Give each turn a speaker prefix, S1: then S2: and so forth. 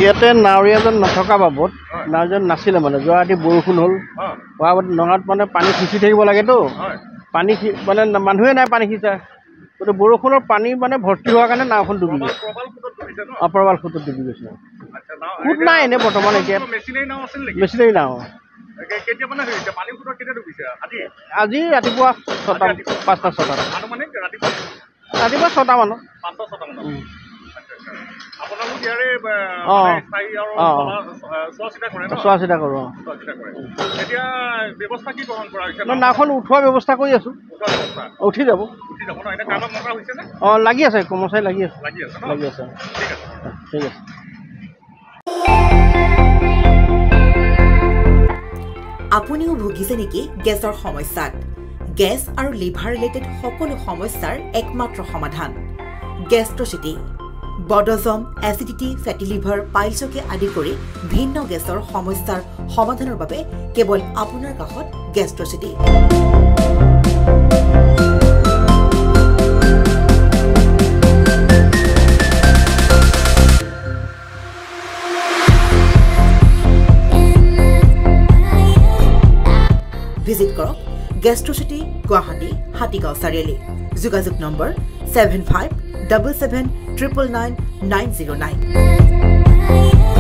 S1: ইয়াতে নাৱৰীয়াজন নথকা বাবদ নাওজন নাছিলে মানে যোৱা ৰাতি বৰষুণ হ'ল হোৱা বাবদ নঙাত মানে পানী সিঁচি থাকিব লাগেতো পানী মানে মানুহে নাই পানী সিঁচা গতিকে বৰষুণৰ পানী মানে ভৰ্তি হোৱাৰ কাৰণে নাওখন ডুবি গৈছে প্ৰবাল সোঁতত ডুবি গৈছে সোঁত নাই এনেই বৰ্তমান এতিয়া মেচিনেৰী নাও আজি ৰাতিপুৱা 5টা 6টাত ৰাতিপুৱা 6টা মানত চোৱা চিতা কৰোঁ নাওখন উঠোৱাৰ ব্যৱস্থা কৰি আছোঁ উঠি যাব লাগি আছে কৰ্মচাৰী লাগি আছে ঠিক আছে
S2: আপুনিও ভুগিছে নেকি গেছৰ সমস্যাত গেছ আৰু লিভাৰ ৰিলেটেড সকলো সমস্যাৰ একমাত্ৰ সমাধান গেষ্ট্ৰচিটি বডজম এচিডিটি ফেটি লিভাৰ পাইলছকে আদি কৰি ভিন্ন গেছৰ সমস্যাৰ সমাধানৰ বাবে কেৱল আপোনাৰ কাষত গেষ্ট্ৰচিটি ভিজিট কৰক গেষ্ট্ৰচিটি গুৱাহাটী হাতীগাঁও চাৰিআলি যোগাযোগ নম্বৰ 7577999909